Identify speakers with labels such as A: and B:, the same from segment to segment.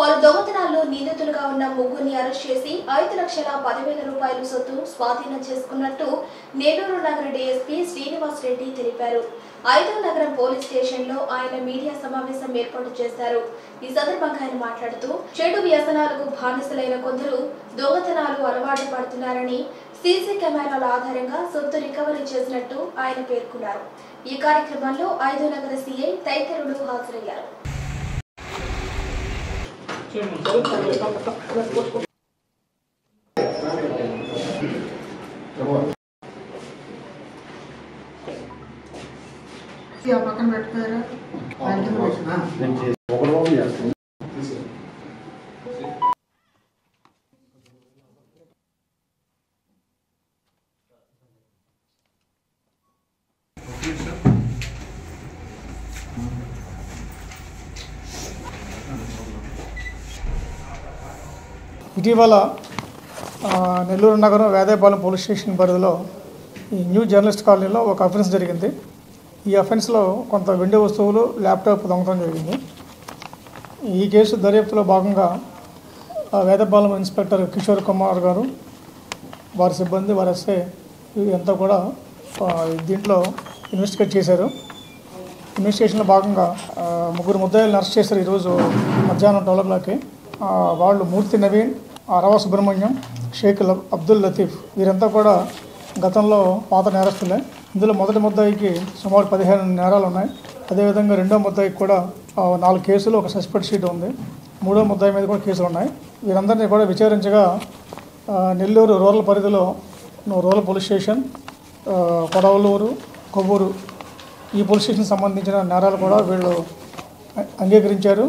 A: పలు దొంగతనాల్లో నిందితులుగా ఉన్న ముగ్గురిని అరెస్ట్ చేసి 5,10,000 రూపాయల సొత్తు స్వాధీనం చేసుకున్నట్టు నెల్లూరు నగర డీఎస్పీ శ్రీనివాస్ రెడ్డి తెలిపారు. 5వ నగరం పోలీస్ స్టేషన్లో ఆయన మీడియా సమావేశం ఏర్పాటు చేశారు. ఈ సందర్భంగా ఆయన మాట్లాడుతూ చెడు వ్యసనాలకు బానిసలైన కొందరు దొంగతనాలు అలవాటు పడుతున్నారని సీసీ కెమెరాల ఆధారంగా సొత్తు రికవరీ చేసినట్టు ఆయన పేర్కొన్నారు. ఈ కార్యక్రమంలో 5వ నగర సీఐ తదితరులు హాజరయ్యారు.
B: పక్కన పెట్టుకోరా
C: ఇటీవల నెల్లూరు నగరం వేదాయపాలెం పోలీస్ స్టేషన్ పరిధిలో ఈ న్యూ జర్నలిస్ట్ కాలనీలో ఒక అఫెన్స్ జరిగింది. ఈ అఫెన్స్లో కొంత వెండి వస్తువులు, ల్యాప్టాప్ దొంగతనం జరిగింది. ఈ కేసు దర్యాప్తులో భాగంగా వేదాయపాలెం ఇన్స్పెక్టర్ కిషోర్ కుమార్ గారు, వారి సిబ్బంది, వారి ఎస్ఐ అంతా కూడా దీంట్లో ఇన్వెస్టిగేట్ చేశారు. ఇన్వెస్టిగేషన్లో భాగంగా ముగ్గురు ముద్దాయిలను అరెస్ట్ చేశారు. ఈరోజు మధ్యాహ్నం 12 o'clockకి. వాళ్ళు మూర్తి నవీన్, రవ సుబ్రహ్మణ్యం, షేక్ అబ్దుల్ లతీఫ్ వీరంతా కూడా గతంలో పాత నేరస్తులే. ఇందులో మొదటి ముద్దాయికి సుమారు 15 నేరాలు ఉన్నాయి. అదేవిధంగా రెండో ముద్దాయికి కూడా 4 కేసులు, ఒక సస్పెక్ట్ షీట్ ఉంది. మూడో ముద్దాయి మీద కూడా కేసులు ఉన్నాయి. వీరందరినీ కూడా విచారించగా నెల్లూరు రూరల్ పరిధిలో rural police station, Kodavalur, Kovvur ఈ పోలీస్ స్టేషన్ సంబంధించిన నేరాలు కూడా వీళ్ళు అంగీకరించారు.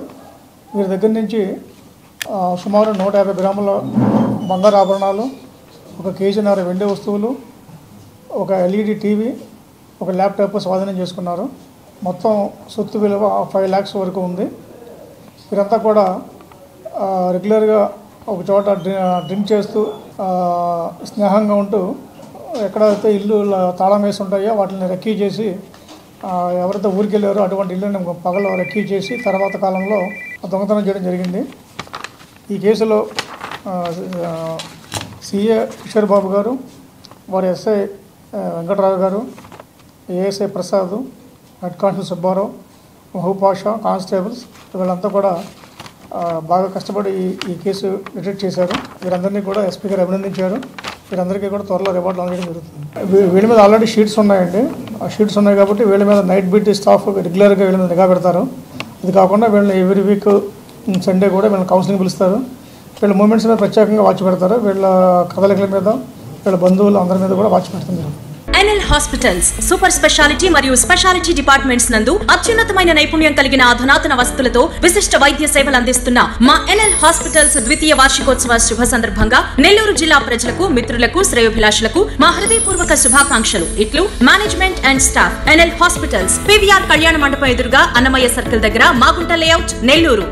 C: వీరి దగ్గర నుంచి సుమారు 150 గ్రాముల బంగారు ఆభరణాలు, 1 కేజీన్నర వెండి వస్తువులు, ఒక ఎల్ఈడి టీవీ, ఒక ల్యాప్టాప్ స్వాధీనం చేసుకున్నారు. మొత్తం సొత్తు విలువ 5 lakhs వరకు ఉంది. వీరంతా కూడా రెగ్యులర్గా ఒక చోట డ్రింక్ చేస్తూ స్నేహంగా ఉంటూ ఎక్కడైతే ఇల్లు తాళం వేసి ఉంటాయో వాటిని రెక్కీ చేసి ఎవరైతే ఊరికి వెళ్ళారో అటువంటి ఇల్లుని పగలు రెక్కీ చేసి తర్వాత కాలంలో దొంగతనం చేయడం జరిగింది. ఈ కేసులో సిఏ కిషోర్ బాబు గారు, వారి ఎస్ఐ వెంకటరావు గారు, ASI Prasad, head constable Subbarao, మహూపాషా కానిస్టేబుల్స్ వీళ్ళంతా కూడా బాగా కష్టపడి ఈ కేసు డిటెక్ట్ చేశారు. వీరందరినీ కూడా ఎస్పీ గారు అభినందించారు. వీరందరికీ కూడా త్వరలో రివార్డులు అందడం జరుగుతుంది. వీళ్ళ మీద ఆల్రెడీ షీట్స్ ఉన్నాయండి. ఆ షీట్స్ ఉన్నాయి కాబట్టి వీళ్ళ మీద నైట్ బీట్ స్టాఫ్ రెగ్యులర్గా వీళ్ళ మీద నిఘా పెడతారు. ఇది కాకుండా వీళ్ళని ఎవ్రీ వీక్ సండే కూడా వీళ్ళని కౌన్సిలింగ్ పిలుస్తారు. వీళ్ళ మూమెంట్స్ మీద ప్రత్యేకంగా వాచ్ పెడతారు. వీళ్ళ కదలికల మీద, వీళ్ళ బంధువులు అందరి మీద కూడా వాచ్ పెడుతుంది.
D: ఎన్ఎల్ హాస్పిటల్స్ సూపర్ స్పెషాలిటీ మరియు స్పెషాలిటీ డిపార్ట్మెంట్స్ నందు అత్యున్నతమైన నైపుణ్యం కలిగిన అధునాతన వసతులతో విశిష్ట వైద్య సేవలు అందిస్తున్న మా ఎన్ఎల్ హాస్పిటల్స్ 2వ వార్షికోత్సవ శుభ సందర్భంగా నెల్లూరు జిల్లా ప్రజలకు, మిత్రులకు, శ్రేయోభిలాషులకు మా హృదయపూర్వక శుభాకాంక్షలు. ఇట్లు management and staff. NL hospitals, PVR కళ్యాణ మండపం ఎదురుగా అన్నమయ్య సర్కిల్ దగ్గర, మాగుంట లేఅవుట్, నెల్లూరు.